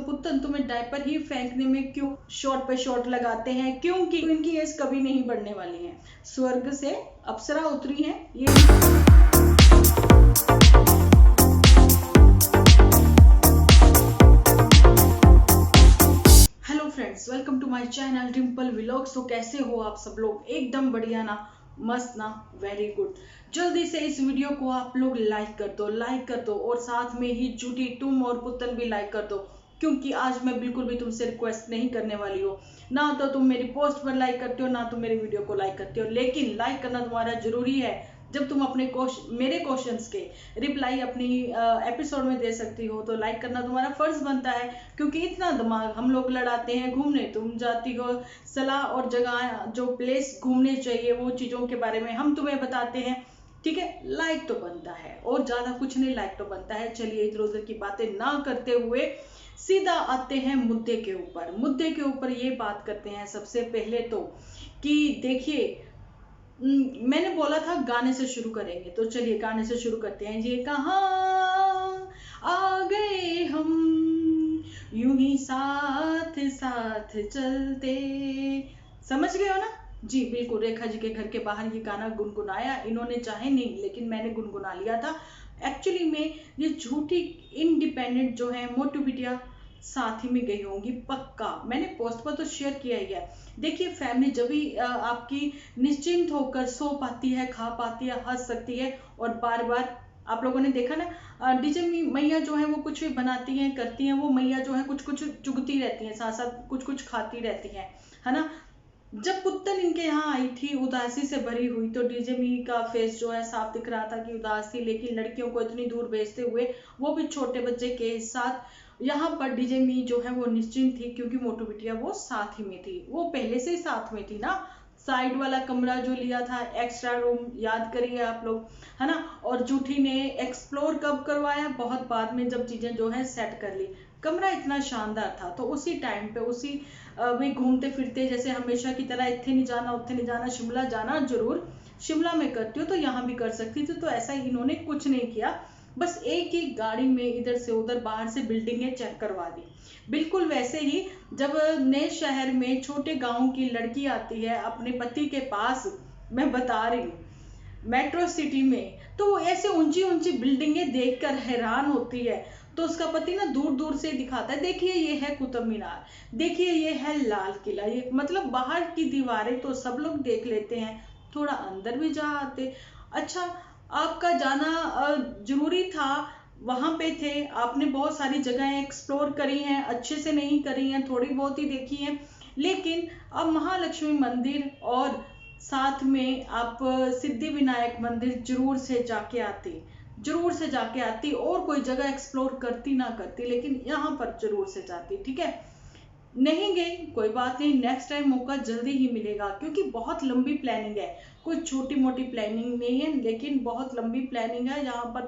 पुत्तन तुम्हें डायपर ही फेंकने में क्यों शॉट पे शॉट लगाते हैं? क्योंकि इनकी एज कभी नहीं बढ़ने वाली है। स्वर्ग से अप्सरा उतरी है ये। Friends, welcome to my channel Dimple vlogs. तो कैसे हो आप सब लोग? एकदम बढ़िया ना, मस्त ना, वेरी गुड। जल्दी से इस वीडियो को आप लोग लाइक कर दो और साथ में ही जूटी तुम और पुत्तन भी लाइक कर दो, क्योंकि आज मैं बिल्कुल भी तुमसे रिक्वेस्ट नहीं करने वाली हूँ। ना तो तुम मेरी पोस्ट पर लाइक करते हो, ना तुम मेरी वीडियो को लाइक करते हो, लेकिन लाइक करना तुम्हारा जरूरी है। जब तुम अपने मेरे क्वेश्चंस के रिप्लाई अपनी एपिसोड में दे सकती हो, तो लाइक करना तुम्हारा फर्ज बनता है। क्योंकि इतना दिमाग हम लोग लड़ाते हैं घूमने, तुम जाती हो सलाह और जगह जो प्लेस घूमने चाहिए वो चीजों के बारे में हम तुम्हें बताते हैं। ठीक है, लाइक तो बनता है और ज्यादा कुछ नहीं, लाइक तो बनता है। चलिए इधर उधर की बातें ना करते हुए सीधा आते हैं मुद्दे के ऊपर ये बात करते हैं सबसे पहले तो कि देखिए, मैंने बोला था गाने से शुरू करेंगे, तो चलिए गाने से शुरू करते हैं। ये कहाँ आ गए हम, यूं ही साथ साथ चलते। समझ गए हो ना जी? बिल्कुल, रेखा जी के घर के बाहर ये गाना गुनगुनाया इन्होंने, चाहे नहीं लेकिन मैंने गुनगुना लिया था। एक्चुअली में ये झूठी इंडिपेंडेंट जो है मोटू बिटिया साथ ही में गई होंगी पक्का। मैंने पोस्ट पर तो शेयर किया ही है। देखिए, फैमिली जब भी आपकी निश्चिंत होकर सो पाती है, खा पाती है, हंस सकती है। और बार बार आप लोगों ने देखा ना, डीजे मैया जो है वो कुछ भी बनाती हैं, करती हैं, वो मैया जो है कुछ कुछ चुगती रहती हैं, साथ साथ कुछ कुछ खाती रहती हैं, है ना। जब पुत्तन इनके यहाँ आई थी उदासी से भरी हुई, तो डीजे मी का फेस जो है साफ दिख रहा था कि उदास थी। लेकिन लड़कियों को इतनी दूर भेजते हुए, वो भी छोटे बच्चे के साथ, यहाँ पर डीजे मी जो है वो निश्चिंत थी, क्योंकि मोटू बिटिया वो साथ ही में थी। वो पहले से ही साथ में थी ना। साइड वाला कमरा जो लिया था, एक्स्ट्रा रूम, याद करिए आप लोग, है ना। और जूठी ने एक्सप्लोर कब करवाया? बहुत बाद में, जब चीजें जो है सेट कर ली। कमरा इतना शानदार था, तो उसी टाइम पे उसी वे घूमते फिरते, जैसे हमेशा की तरह इत्थे नहीं जाना उत्थे नहीं जाना, शिमला जाना जरूर, शिमला में करती हो तो यहाँ भी कर सकती थी। तो ऐसा इन्होंने कुछ नहीं किया, बस एक ही गाड़ी में इधर से उधर बाहर से बिल्डिंगें चेक करवा दी। बिल्कुल वैसे ही जब नए शहर में छोटे गांव की लड़की आती है अपने पति के पास, मैं बता रही हूँ मेट्रो सिटी में, तो वो ऐसे ऊंची ऊंची बिल्डिंगें देखकर हैरान होती है। तो उसका पति ना दूर दूर से दिखाता है, देखिए ये है कुतुब मीनार, देखिए ये है लाल किला। ये मतलब बाहर की दीवारें तो सब लोग देख लेते हैं, थोड़ा अंदर भी जा आते। अच्छा, आपका जाना जरूरी था, वहां पे थे, आपने बहुत सारी जगहें एक्सप्लोर करी हैं, अच्छे से नहीं करी हैं, थोड़ी बहुत ही देखी हैं। लेकिन अब महालक्ष्मी मंदिर और साथ में आप सिद्धि विनायक मंदिर जरूर से जाके आती, और कोई जगह एक्सप्लोर करती ना करती, लेकिन यहाँ पर जरूर से जाती। ठीक है, नहीं गई कोई बात नहीं, नेक्स्ट टाइम मौका जल्दी ही मिलेगा, क्योंकि बहुत लंबी प्लानिंग है, कोई छोटी मोटी प्लानिंग नहीं है, लेकिन बहुत लंबी प्लानिंग है। यहाँ पर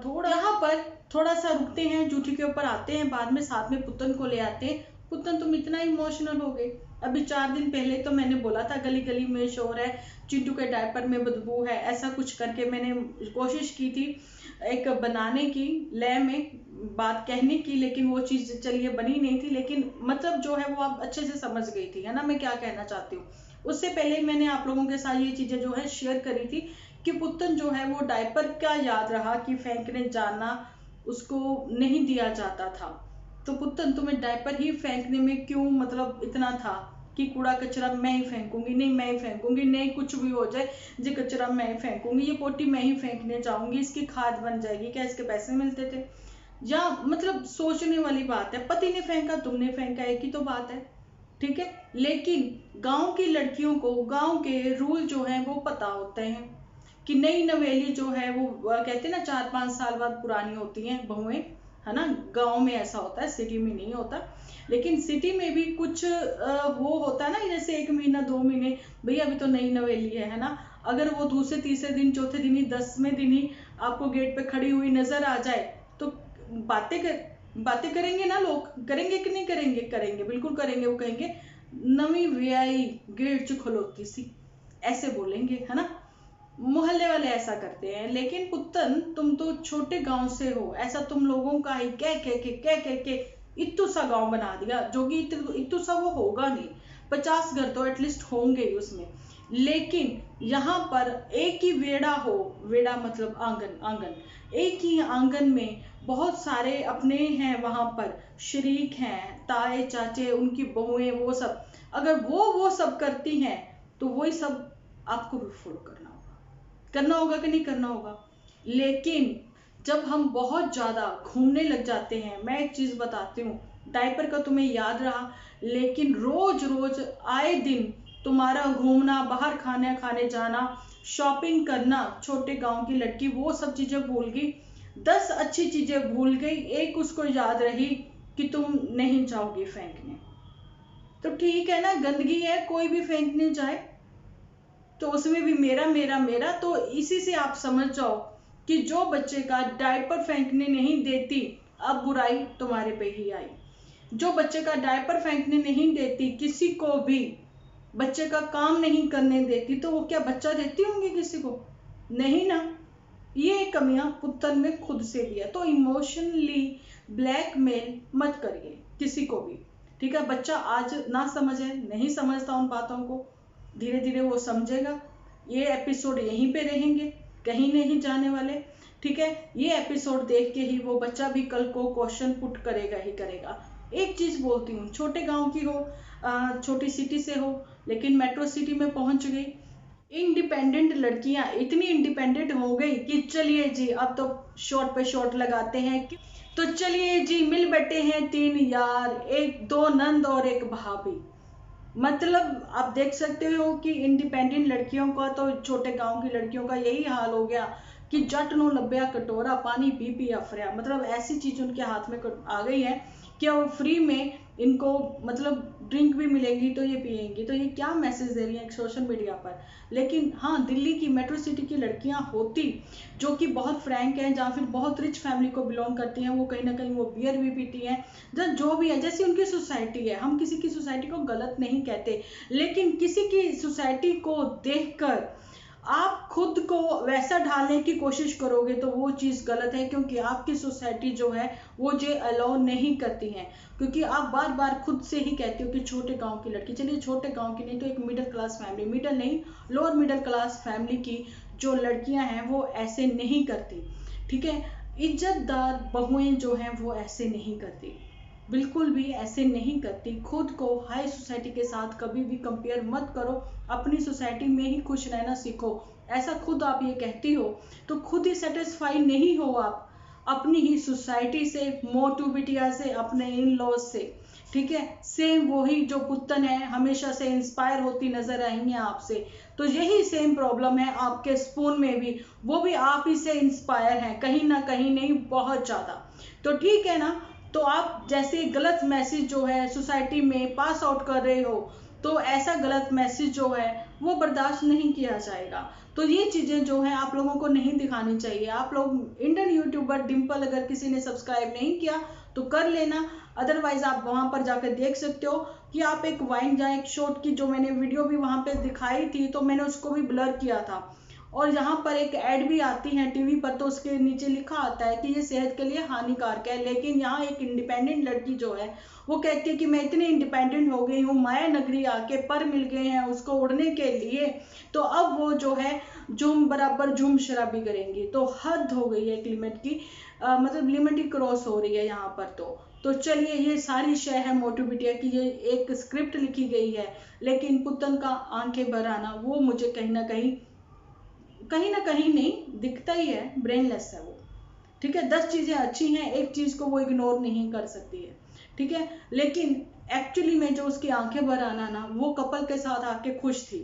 थोड़ा सा रुकते हैं, जूठी के ऊपर आते हैं, बाद में साथ में पुत्तन को ले आते हैं। पुत्तन तुम इतना इमोशनल हो गए? अभी 4 दिन पहले तो मैंने बोला था गली गली में शोर है, चिंटू के डायपर में बदबू है, ऐसा कुछ करके मैंने कोशिश की थी एक बनाने की, लय में बात कहने की, लेकिन वो चीज चलिए बनी नहीं थी। लेकिन मतलब जो है वो आप अच्छे से समझ गई थी, है ना, मैं क्या कहना चाहती हूँ। उससे पहले मैंने आप लोगों के साथ ये चीजें जो है शेयर करी थी कि पुत्तन जो है वो डायपर क्या याद रहा कि फेंकने जाना उसको नहीं दिया जाता था। तो पुत्तन तुम्हें डायपर ही फेंकने में क्यों मतलब इतना था कि कूड़ा कचरा मैं ही फेंकूंगी, नहीं मैं ही फेंकूंगी, नहीं कुछ भी हो जाए जी कचरा मैं ही फेंकूंगी, ये पोटी मैं ही फेंकने जाऊंगी, इसकी खाद बन जाएगी, क्या इसके पैसे मिलते थे? या मतलब सोचने वाली बात है। पति ने फेंका, तुमने फेंका, एक ही तो बात है। ठीक है, लेकिन गांव की लड़कियों को गांव के रूल जो है वो पता होते हैं कि नई नवेली जो है वो कहते हैं ना 4-5 साल बाद पुरानी होती हैं बहुएं, है ना। गांव में ऐसा होता है, सिटी में नहीं होता। लेकिन सिटी में भी कुछ वो होता है ना, जैसे 1 महीना 2 महीने, भैया अभी तो नई नवेली है ना। अगर वो दूसरे तीसरे दिन चौथे दिन ही 10वें दिन ही आपको गेट पे खड़ी हुई नजर आ जाए, तो बातें करेंगे ना लोग, करेंगे कि नहीं करेंगे? करेंगे, बिल्कुल करेंगे। वो कहेंगे नवी व्याई गेट च खलोती सी, ऐसे बोलेंगे, है ना। मोहल्ले वाले ऐसा करते हैं। लेकिन पुत्तन तुम तो छोटे गांव से हो, ऐसा तुम लोगों का ही कह कह के इतू सा गांव बना दिया, जो कि इतू सा वो होगा नहीं, 50 घर तो एटलीस्ट होंगे ही उसमें। लेकिन यहाँ पर एक ही वेड़ा हो, वेड़ा मतलब आंगन, आंगन, एक ही आंगन में बहुत सारे अपने हैं, वहां पर शरीक हैं, ताए चाचे, उनकी बहुएं, वो सब, अगर वो सब करती हैं तो वही सब आपको भी फॉलो करना होगा कि नहीं करना होगा। लेकिन जब हम बहुत ज्यादा घूमने लग जाते हैं, मैं एक चीज बताती हूँ, डायपर का तुम्हें याद रहा, लेकिन रोज रोज आए दिन तुम्हारा घूमना, बाहर खाने जाना, शॉपिंग करना, छोटे गांव की लड़की वो सब चीजें भूल गई, 10 अच्छी चीजें भूल गई, एक उसको याद रही कि तुम नहीं जाओगी फेंकने। तो ठीक है ना, गंदगी है, कोई भी फेंकने जाए तो उसमें भी मेरा मेरा मेरा। तो इसी से आप समझ जाओ कि जो बच्चे का डायपर फेंकने नहीं देती, अब बुराई तुम्हारे पे ही आई। जो बच्चे का डायपर फेंकने नहीं देती, किसी को भी बच्चे का काम नहीं करने देती, तो वो क्या बच्चा देती होंगी किसी को? नहीं ना। ये कमियां पुत्तन में खुद से भी है। तो इमोशनली ब्लैकमेल मत करिए किसी को भी, ठीक है। बच्चा आज ना समझे, नहीं समझता उन बातों को, धीरे धीरे वो समझेगा। ये एपिसोड यहीं पे रहेंगे, कहीं नहीं जाने वाले, ठीक है। ये एपिसोड देख के ही वो बच्चा भी कल को क्वेश्चन पुट करेगा ही करेगा। एक चीज बोलती हूँ, छोटे गांव की हो, छोटी सिटी से हो, लेकिन मेट्रो सिटी में पहुंच गई, इंडिपेंडेंट लड़कियां इतनी इंडिपेंडेंट हो गई कि चलिए जी अब तो शॉर्ट पे शॉर्ट लगाते हैं तो चलिए जी मिल बैठे हैं 3 यार, एक 2 नंद और एक भाभी। मतलब आप देख सकते हो कि इंडिपेंडेंट लड़कियों का, तो छोटे गांव की लड़कियों का यही हाल हो गया कि जट नो लब्या कटोरा पानी पी पी अफरिया। मतलब ऐसी चीज उनके हाथ में आ गई है कि वो फ्री में इनको मतलब ड्रिंक भी मिलेगी तो ये पिएंगी। तो ये क्या मैसेज दे रही है सोशल मीडिया पर। लेकिन हाँ, दिल्ली की मेट्रो सिटी की लड़कियां होती जो कि बहुत फ्रैंक हैं, या फिर बहुत रिच फैमिली को बिलोंग करती हैं, वो कहीं ना कहीं वो बियर भी पीती हैं, जो भी है, जैसी उनकी सोसाइटी है। हम किसी की सोसाइटी को गलत नहीं कहते, लेकिन किसी की सोसाइटी को देखकर आप खुद को वैसा ढालने की कोशिश करोगे तो वो चीज गलत है, क्योंकि आपकी सोसाइटी जो है वो जे अलाउ नहीं करती है। क्योंकि आप बार बार खुद से ही कहते हो कि छोटे गांव की लड़की, चलिए छोटे गांव की नहीं तो एक मिडिल क्लास फैमिली, मिडिल नहीं लोअर मिडिल क्लास फैमिली की जो लड़कियां हैं वो ऐसे नहीं करती, ठीक है। इज्जतदार बहुएं जो हैं वो ऐसे नहीं करती, बिल्कुल भी ऐसे नहीं करती। खुद को हाई सोसाइटी के साथ कभी भी कंपेयर मत करो, अपनी सोसाइटी में ही खुश रहना सीखो। ऐसा खुद आप ये कहती हो तो खुद ही सेटिस्फाई नहीं हो आप अपनी ही सोसाइटी से, मोटू बिटिया से, अपने इन लॉज से, ठीक है। सेम वही जो पुत्तन है हमेशा से इंस्पायर होती नजर आई है आपसे, तो यही सेम प्रॉब्लम है आपके स्पून में भी, वो भी आप ही से इंस्पायर हैं, कहीं ना कहीं नहीं, बहुत ज्यादा। तो ठीक है ना, तो आप जैसे गलत मैसेज जो है सोसाइटी में पास आउट कर रहे हो, तो ऐसा गलत मैसेज जो है वो बर्दाश्त नहीं किया जाएगा। तो ये चीजें जो है आप लोगों को नहीं दिखानी चाहिए। आप लोग इंडियन यूट्यूबर डिंपल अगर किसी ने सब्सक्राइब नहीं किया तो कर लेना, अदरवाइज आप वहां पर जाकर देख सकते हो कि आप एक वाइन या एक शॉट की जो मैंने वीडियो भी वहां पे दिखाई थी, तो मैंने उसको भी ब्लर किया था। और यहाँ पर एक ऐड भी आती है टीवी पर, तो उसके नीचे लिखा आता है कि ये सेहत के लिए हानिकारक है। लेकिन यहाँ एक इंडिपेंडेंट लड़की जो है वो कहती है कि मैं इतनी इंडिपेंडेंट हो गई हूँ, माया नगरी आके पर मिल गए हैं उसको उड़ने के लिए, तो अब वो जो है झूम बराबर झूम शराबी करेंगी। तो हद हो गई है एक लिमिट की, मतलब लिमिट ही क्रॉस हो रही है यहाँ पर। तो चलिए, ये सारी शय है मोटू बिटिया की, ये एक स्क्रिप्ट लिखी गई है, लेकिन पुत्तन का आंखें भर आना वो मुझे कहीं ना कहीं नहीं दिखता ही है, ब्रेनलेस है वो, ठीक है। 10 चीजें अच्छी हैं, एक चीज को वो इग्नोर नहीं कर सकती है, ठीक है। लेकिन एक्चुअली में जो उसकी आंखें भर आना ना, वो कपल के साथ आके खुश थी।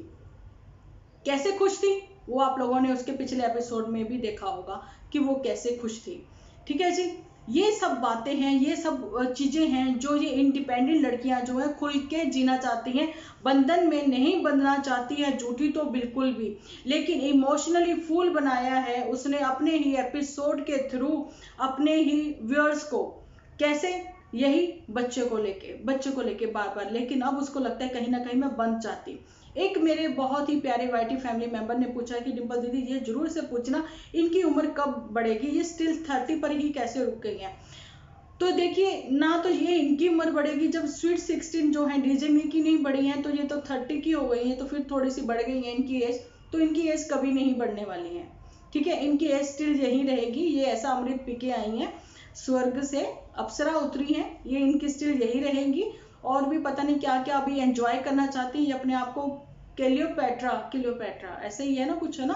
कैसे खुश थी वो आप लोगों ने उसके पिछले एपिसोड में भी देखा होगा कि वो कैसे खुश थी, ठीक है जी। ये सब बातें हैं, ये सब चीजें हैं जो ये इंडिपेंडेंट लड़कियां जो है खुल के जीना चाहती हैं, बंधन में नहीं बंधना चाहती है, झूठी तो बिल्कुल भी, लेकिन इमोशनली फूल बनाया है उसने अपने ही एपिसोड के थ्रू अपने ही व्यूअर्स को। कैसे? यही बच्चे को लेके बार बार। लेकिन अब उसको लगता है कहीं ना कहीं मैं बंध जाती। एक मेरे बहुत ही प्यारे वाईटी फैमिली मेंबर ने पूछा कि डिंपल दीदी ये जरूर से पूछना इनकी उम्र कब बढ़ेगी, ये स्टिल 30 पर ही कैसे रुक गई हैं। तो देखिए ना, तो ये इनकी उम्र बढ़ेगी जब स्वीट 16 जो है डीजे में की नहीं बढ़ी है, तो ये तो 30 की हो गई है, तो फिर थोड़ी सी बढ़ गई है इनकी एज, तो इनकी एज कभी नहीं बढ़ने वाली है। ठीक है, इनकी एज स्टिल यही रहेगी। ये ऐसा अमृत पी के आई हैं, स्वर्ग से अप्सरा उतरी हैं, ये इनकी स्टिल यही रहेंगी। और भी पता नहीं क्या क्या अभी एंजॉय करना चाहती हैं, ये अपने आप को क्लियोपैट्रा ऐसे ही है ना, कुछ है ना,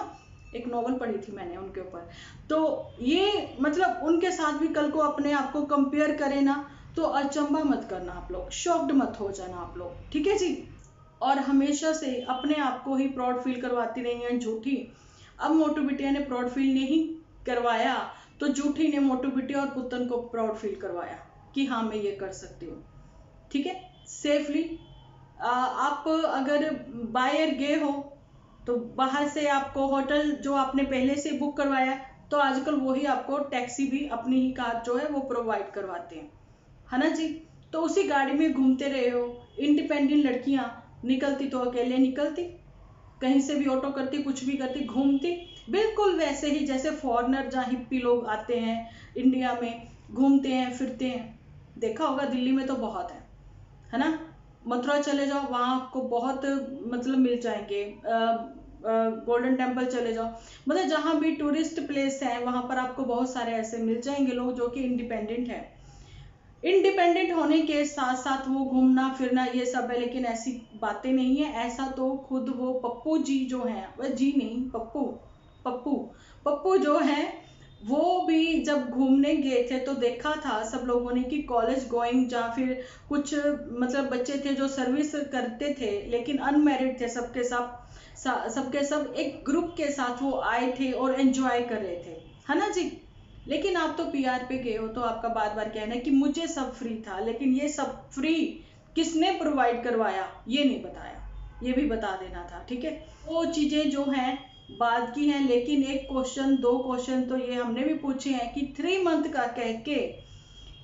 एक नॉवल पढ़ी थी मैंने उनके ऊपर। तो ये मतलब उनके साथ भी कल को अपने आप को कंपेयर करें ना, तो अचंबा मत करना आप लोग, शॉक्ड मत हो जाना आप लोग, ठीक है जी। और हमेशा से अपने आप को ही प्राउड फील करवाती रही हैं झूठी। अब मोटू बिटिया ने प्राउड फील नहीं करवाया, तो झूठी ने मोटू बिटिया और पुतन को प्राउड फील करवाया कि हाँ मैं ये कर सकती हूँ। ठीक है, सेफली। आप अगर बाय एयर गए हो, तो बाहर से आपको होटल जो आपने पहले से बुक करवाया, तो आजकल वही आपको टैक्सी भी अपनी ही कार जो है वो प्रोवाइड करवाते हैं, है ना जी। तो उसी गाड़ी में घूमते रहे हो। इंडिपेंडेंट लड़कियां निकलती तो अकेले निकलती, कहीं से भी ऑटो करती, कुछ भी करती, घूमती, बिल्कुल वैसे ही जैसे फॉरेनर जहाँ हिप्पी लोग आते हैं इंडिया में, घूमते हैं फिरते हैं। देखा होगा दिल्ली में तो बहुत है ना। मथुरा चले जाओ, वहाँ आपको बहुत मतलब मिल जाएंगे। गोल्डन टेम्पल चले जाओ, मतलब जहाँ भी टूरिस्ट प्लेस है वहाँ पर आपको बहुत सारे ऐसे मिल जाएंगे लोग जो कि इंडिपेंडेंट है। इंडिपेंडेंट होने के साथ साथ वो घूमना फिरना ये सब है, लेकिन ऐसी बातें नहीं है। ऐसा तो खुद वो पप्पू जी जो हैं, वह जी नहीं, पप्पू पप्पू पप्पू जो है, वो भी जब घूमने गए थे तो देखा था सब लोगों ने कि कॉलेज गोइंग या फिर कुछ मतलब बच्चे थे जो सर्विस करते थे लेकिन अनमैरिड थे, सबके सब एक ग्रुप के साथ वो आए थे और एंजॉय कर रहे थे, है ना जी। लेकिन आप तो पीआर पे गए हो, तो आपका बार बार कहना है कि मुझे सब फ्री था, लेकिन ये सब फ्री किसने प्रोवाइड करवाया ये नहीं बताया, ये भी बता देना था। ठीक है, वो चीजें जो हैं बाद की हैं, लेकिन एक क्वेश्चन दो क्वेश्चन तो ये हमने भी पूछे हैं कि 3 मंथ का कह के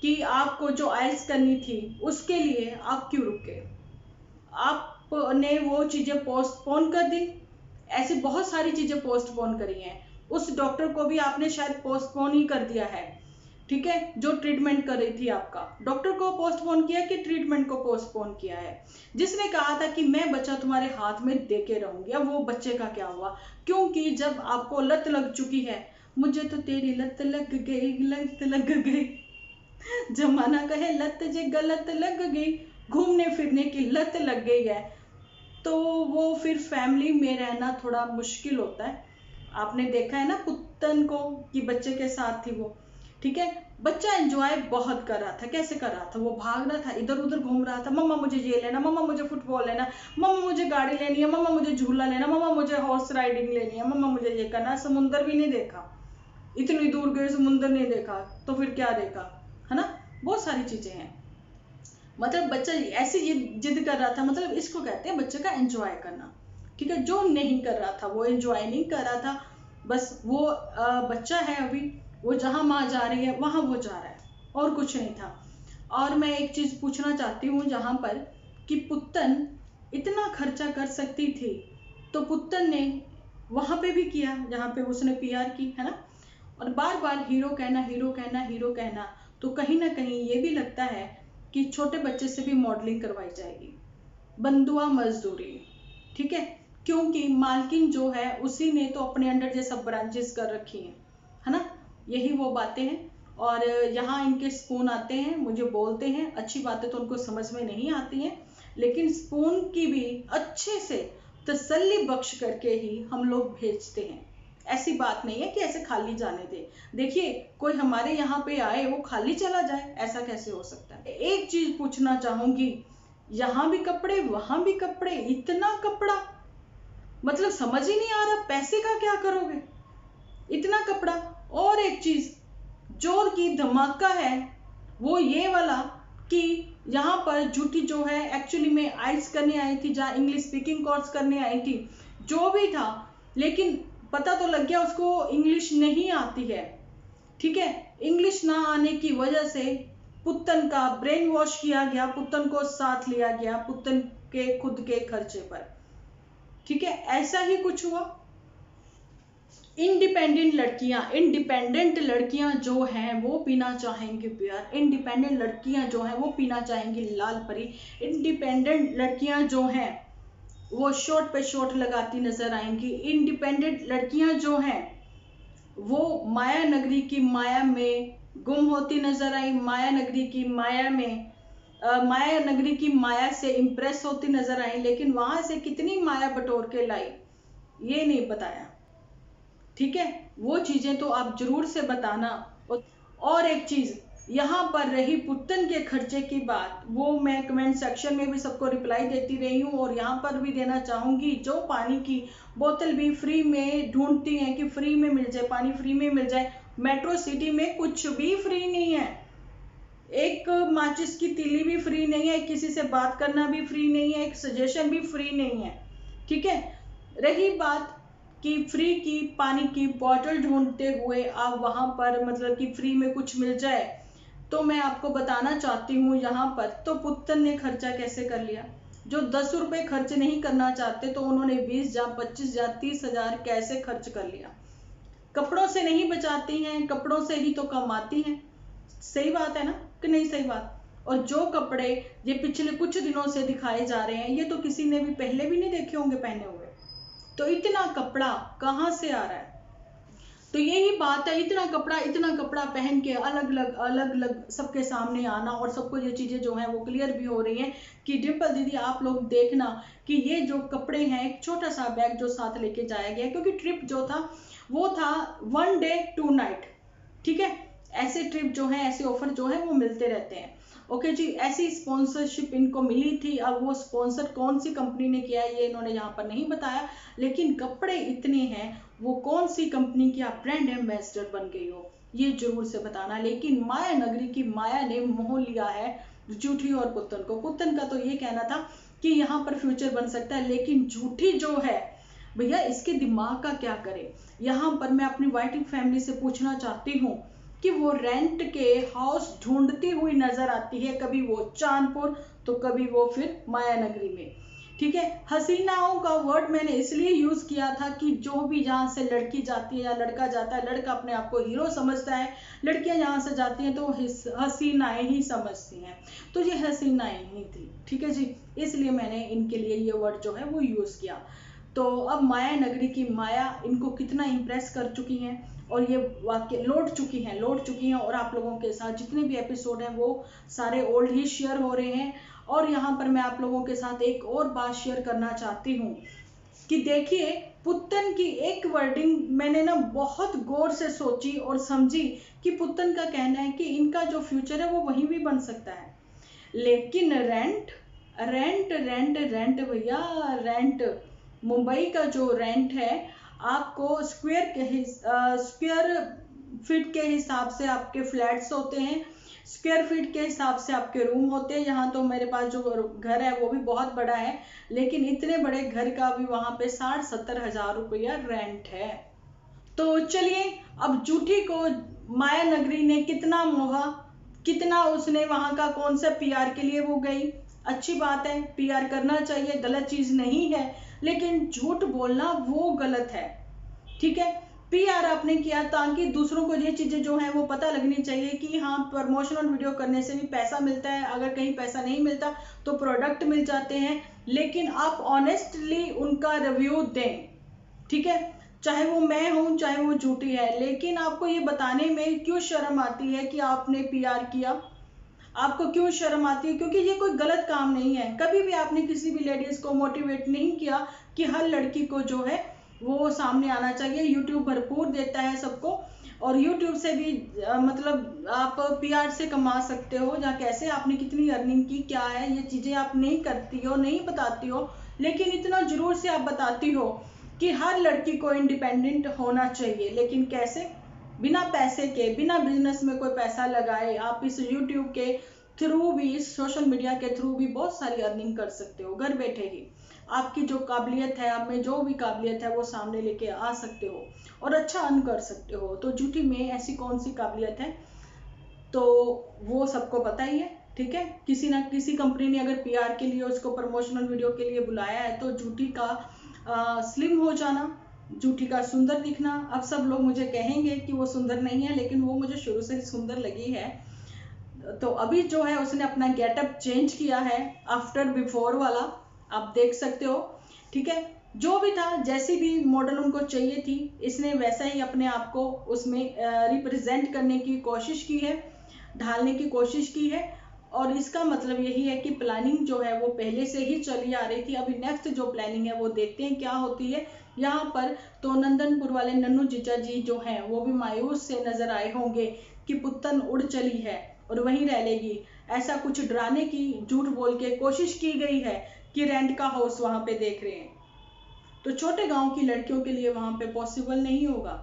कि आपको जो आइल्स करनी थी उसके लिए आप क्यों रुके, आपने वो चीजें पोस्टपोन कर दी। ऐसी बहुत सारी चीजें पोस्टपोन करी हैं, उस डॉक्टर को भी आपने शायद पोस्टपोन ही कर दिया है। ठीक है, जो ट्रीटमेंट कर रही थी आपका, डॉक्टर को पोस्टपोन किया कि ट्रीटमेंट को पोस्टपोन किया है। जिसने कहा था कि मैं बच्चा तुम्हारे हाथ में दे के रहूंगी, अब वो बच्चे का क्या हुआ, क्योंकि जब आपको लत लग चुकी है, मुझे तो तेरी लत लग गई, लत लग गई, जमाना कहे लत जे गलत लग गई, घूमने फिरने की लत लग गई है, तो वो फिर फैमिली में रहना थोड़ा मुश्किल होता है। आपने देखा है ना पुत्तन को कि बच्चे के साथ थी वो। ठीक है, बच्चा एंजॉय बहुत कर रहा था, कैसे कर रहा था, वो भाग रहा था, इधर उधर घूम रहा था, मम्मा मुझे ये लेना, मम्मा मुझे फुटबॉल लेना, मम्मा मुझे गाड़ी लेनी है, मम्मा मुझे झूला लेना, मम्मा मुझे हॉर्स राइडिंग लेनी है, मम्मा मुझे ये करना। समुंदर भी नहीं देखा, इतनी दूर गए समुंदर नहीं देखा, तो फिर क्या देखा, है ना। बहुत सारी चीजें हैं, मतलब बच्चा ऐसी जिद कर रहा था, मतलब इसको कहते हैं बच्चे का एंजॉय करना। ठीक है, जो नहीं कर रहा था वो एंजॉय नहीं कर रहा था, बस वो बच्चा है अभी, वो जहां माँ जा रही है वहां वो जा रहा है, और कुछ नहीं था। और मैं एक चीज पूछना चाहती हूँ जहां पर कि पुत्तन इतना खर्चा कर सकती थी, तो पुत्तन ने वहां पे भी किया जहां पे उसने पीआर की, है ना। और बार बार हीरो कहना, हीरो कहना, हीरो कहना, तो कहीं ना कहीं ये भी लगता है कि छोटे बच्चे से भी मॉडलिंग करवाई जाएगी, बंधुआ मजदूरी। ठीक है, क्योंकि मालकिन जो है उसी ने तो अपने अंडर ये सब ब्रांचेस कर रखी हैं, है ना। यही वो बातें हैं। और यहाँ इनके स्पून आते हैं, मुझे बोलते हैं, अच्छी बातें तो उनको समझ में नहीं आती हैं, लेकिन स्पून की भी अच्छे से तसल्ली बख्श करके ही हम लोग भेजते हैं। ऐसी बात नहीं है कि ऐसे खाली जाने दे। देखिए, कोई हमारे यहाँ पे आए वो खाली चला जाए, ऐसा कैसे हो सकता है। एक चीज पूछना चाहूंगी, यहाँ भी कपड़े वहां भी कपड़े, इतना कपड़ा, मतलब समझ ही नहीं आ रहा पैसे का क्या करोगे, इतना कपड़ा। और एक चीज जोर की धमाका है वो ये वाला कि यहाँ पर झूठी जो है एक्चुअली में आइल्स करने आई थी, जहाँ इंग्लिश स्पीकिंग कोर्स करने आई थी, जो भी था, लेकिन पता तो लग गया उसको इंग्लिश नहीं आती है। ठीक है, इंग्लिश ना आने की वजह से पुत्तन का ब्रेन वॉश किया गया, पुत्तन को साथ लिया गया, पुत्तन के खुद के खर्चे पर। ठीक है, ऐसा ही कुछ हुआ। इंडिपेंडेंट लड़कियां जो हैं वो पीना चाहेंगी बियर, इंडिपेंडेंट लड़कियां जो हैं वो पीना चाहेंगी लाल परी, इंडिपेंडेंट लड़कियां जो हैं वो शॉर्ट पे शॉर्ट लगाती नजर आएंगी, इंडिपेंडेंट लड़कियां जो हैं वो माया नगरी की माया में गुम होती नजर आई, माया नगरी की माया में माया नगरी की माया से इंप्रेस होती नजर आई, लेकिन वहां से कितनी माया बटोर के लाई ये नहीं बताया। ठीक है, वो चीजें तो आप जरूर से बताना। और एक चीज, यहाँ पर रही पुत्तन के खर्चे की बात, वो मैं कमेंट सेक्शन में भी सबको रिप्लाई देती रही हूँ और यहाँ पर भी देना चाहूंगी। जो पानी की बोतल भी फ्री में ढूंढती हैं कि फ्री में मिल जाए, पानी फ्री में मिल जाए, मेट्रो सिटी में कुछ भी फ्री नहीं है। एक माचिस की तीली भी फ्री नहीं है, किसी से बात करना भी फ्री नहीं है, एक सजेशन भी फ्री नहीं है। ठीक है, रही बात कि फ्री की पानी की बॉटल ढूंढते हुए आप वहां पर मतलब कि फ्री में कुछ मिल जाए, तो मैं आपको बताना चाहती हूँ यहाँ पर तो पुत्तन ने खर्चा कैसे कर लिया। जो 10 रुपए खर्च नहीं करना चाहते तो उन्होंने 20 या 25 या 30 हजार कैसे खर्च कर लिया। कपड़ों से नहीं बचाती हैं, कपड़ों से ही तो कमाती हैं। सही बात है ना कि नहीं सही बात। और जो कपड़े ये पिछले कुछ दिनों से दिखाए जा रहे हैं ये तो किसी ने भी पहले भी नहीं देखे होंगे पहने हुए, तो इतना कपड़ा कहाँ से आ रहा है। तो यही बात है, इतना कपड़ा पहन के अलग अलग सबके सामने आना और सबको ये चीजें जो है वो क्लियर भी हो रही हैं कि डिम्पल दीदी आप लोग देखना कि ये जो कपड़े हैं, एक छोटा सा बैग जो साथ लेके जाया गया, क्योंकि ट्रिप जो था वो था 1 डे 2 नाइट। ठीक है, ऐसे ट्रिप जो है, ऐसे ऑफर जो है वो मिलते रहते हैं। ओके जी, ऐसी स्पॉन्सरशिप इनको मिली थी। अब वो स्पॉन्सर कौन सी कंपनी ने किया है ये इन्होंने यहाँ पर नहीं बताया, लेकिन कपड़े इतने हैं, वो कौन सी कंपनी की आप ब्रांड एम्बेसडर बन गई हो ये जरूर से बताना। लेकिन माया नगरी की माया ने मोह लिया है जूठी और पुत्तन को। पुत्तन का तो ये कहना था कि यहाँ पर फ्यूचर बन सकता है, लेकिन जूठी जो है भैया इसके दिमाग का क्या करे। यहाँ पर मैं अपनी वाइटिंग फैमिली से पूछना चाहती हूँ कि वो रेंट के हाउस ढूंढती हुई नजर आती है, कभी वो चांदपुर तो कभी वो फिर माया नगरी में। ठीक है, हसीनाओं का वर्ड मैंने इसलिए यूज किया था कि जो भी जहाँ से लड़की जाती है या लड़का जाता है, लड़का अपने आप को हीरो समझता है, लड़कियां जहाँ से जाती हैं तो हसीनाएं ही समझती हैं, तो ये हसीनाएं ही थी। ठीक है जी, इसलिए मैंने इनके लिए ये वर्ड जो है वो यूज किया। तो अब माया नगरी की माया इनको कितना इम्प्रेस कर चुकी हैं और ये वाकई लौट चुकी हैं और आप लोगों के साथ जितने भी एपिसोड हैं वो सारे ओल्ड ही शेयर हो रहे हैं। और यहाँ पर मैं आप लोगों के साथ एक और बात शेयर करना चाहती हूँ कि देखिए, पुत्तन की एक वर्डिंग मैंने ना बहुत गौर से सोची और समझी कि पुत्तन का कहना है कि इनका जो फ्यूचर है वो वहीं भी बन सकता है, लेकिन रेंट रेंट रेंट रेंट भैया रेंट, मुंबई का जो रेंट है आपको स्क्वायर फीट के हिसाब से आपके फ्लैट्स होते हैं, स्क्वायर फीट के हिसाब से आपके रूम होते हैं। यहाँ तो मेरे पास जो घर है वो भी बहुत बड़ा है, लेकिन इतने बड़े घर का भी वहां पे 60-70 हजार रुपया रेंट है। तो चलिए, अब जूठी को माया नगरी ने कितना मोहा, कितना उसने वहां का कौन सा पीआर के लिए वो गई। अच्छी बात है, पीआर करना चाहिए, गलत चीज नहीं है, लेकिन झूठ बोलना वो गलत है। ठीक है, पीआर आपने किया ताकि दूसरों को ये चीजें जो है वो पता लगनी चाहिए कि हाँ प्रमोशनल वीडियो करने से भी पैसा मिलता है, अगर कहीं पैसा नहीं मिलता तो प्रोडक्ट मिल जाते हैं, लेकिन आप ऑनेस्टली उनका रिव्यू दें। ठीक है, चाहे वो मैं हूं चाहे वो झूठी है, लेकिन आपको ये बताने में क्यों शर्म आती है कि आपने पीआर किया, आपको क्यों शर्म आती है, क्योंकि ये कोई गलत काम नहीं है। कभी भी आपने किसी भी लेडीज को मोटिवेट नहीं किया कि हर लड़की को जो है वो सामने आना चाहिए। यूट्यूब भरपूर देता है सबको, और यूट्यूब से भी मतलब आप पीआर से कमा सकते हो, या कैसे आपने कितनी अर्निंग की क्या है ये चीजें आप नहीं करती हो, नहीं बताती हो, लेकिन इतना जरूर से आप बताती हो कि हर लड़की को इंडिपेंडेंट होना चाहिए। लेकिन कैसे, बिना पैसे के, बिना बिजनेस में कोई पैसा लगाए आप इस यूट्यूब के थ्रू भी, इस सोशल मीडिया के थ्रू भी बहुत सारी अर्निंग कर सकते हो घर बैठे ही। आपकी जो काबिलियत है, आप में जो भी काबिलियत है वो सामने लेके आ सकते हो और अच्छा अर्न कर सकते हो। तो जूठी में ऐसी कौन सी काबिलियत है, तो वो सबको पता ही है। ठीक है, किसी ना किसी कंपनी ने अगर पीआर के लिए उसको प्रमोशनल वीडियो के लिए बुलाया है तो जूठी का स्लिम हो जाना, जूठी का सुंदर दिखना। अब सब लोग मुझे कहेंगे कि वो सुंदर नहीं है, लेकिन वो मुझे शुरू से सुंदर लगी है। तो अभी जो है उसने अपना गेटअप चेंज किया है, आफ्टर बिफोर वाला आप देख सकते हो। ठीक है, जो भी था, जैसी भी मॉडल उनको चाहिए थी, इसने वैसा ही अपने आप को उसमें रिप्रेजेंट करने की कोशिश की है, ढालने की कोशिश की है। और इसका मतलब यही है कि प्लानिंग जो है वो पहले से ही चली आ रही थी। अभी नेक्स्ट जो प्लानिंग है वो देखते हैं क्या होती है। यहाँ पर तो नंदनपुर वाले नन्नू जीजा जी जो हैं वो भी मायूस से नजर आए होंगे कि पुत्तन उड़ चली है और वहीं रह लेगी। ऐसा कुछ डराने की झूठ बोल के कोशिश की गई है कि रेंट का हाउस वहां पे देख रहे हैं, तो छोटे गांव की लड़कियों के लिए वहां पे पॉसिबल नहीं होगा।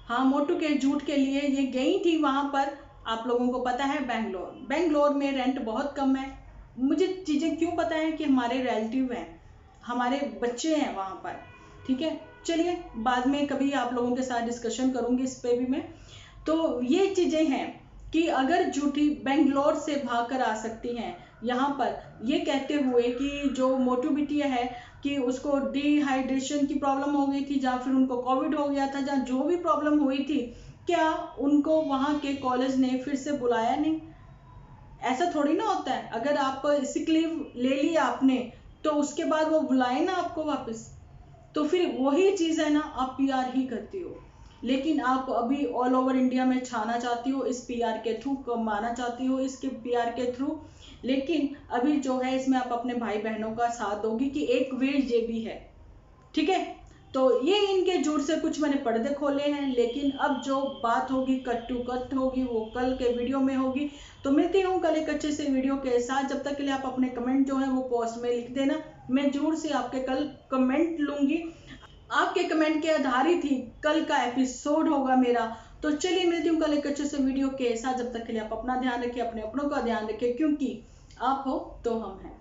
हाँ, मोटू के झूठ के लिए ये गई थी वहां पर, आप लोगों को पता है, बेंगलोर। बेंगलोर में रेंट बहुत कम है। मुझे चीजें क्यों पता है कि हमारे रिलेटिव हैं, हमारे बच्चे हैं वहां पर। ठीक है, चलिए बाद में कभी आप लोगों के साथ डिस्कशन करूंगी इस पे भी मैं। तो ये चीजें हैं कि अगर झूठी बेंगलोर से भाग कर आ सकती हैं यहाँ पर, ये कहते हुए कि जो मोटू बिटिया है कि उसको डिहाइड्रेशन की प्रॉब्लम हो गई थी, या फिर उनको कोविड हो गया था, या जो भी प्रॉब्लम हुई थी, क्या उनको वहां के कॉलेज ने फिर से बुलाया नहीं? ऐसा थोड़ी ना होता है, अगर आप सिक लीव ले लिया आपने तो उसके बाद वो बुलाए ना आपको वापस। तो फिर वही चीज है ना, आप पीआर ही करती हो, लेकिन आप अभी ऑल ओवर इंडिया में छाना चाहती हो, इस पीआर के थ्रू कमाना चाहती हो, इसके पीआर के थ्रू। लेकिन अभी जो है इसमें आप अपने भाई बहनों का साथ दोगी कि एक वे ये भी है। ठीक है, तो ये इनके झूठ से कुछ मैंने पर्दे खोले हैं, लेकिन अब जो बात होगी कट टू कट होगी, वो कल के वीडियो में होगी। तो मिलती हूँ कल एक अच्छे से वीडियो के साथ। जब तक के लिए आप अपने कमेंट जो है वो पोस्ट में लिख देना, मैं जरूर से आपके कल कमेंट लूंगी। आपके कमेंट के आधारित ही कल का एपिसोड होगा मेरा। तो चलिए मिलती हूँ कल एक अच्छे से वीडियो के साथ। जब तक के लिए आप अपना ध्यान रखिए, अपने अपनों का ध्यान रखिए, क्योंकि आप हो तो हम हैं।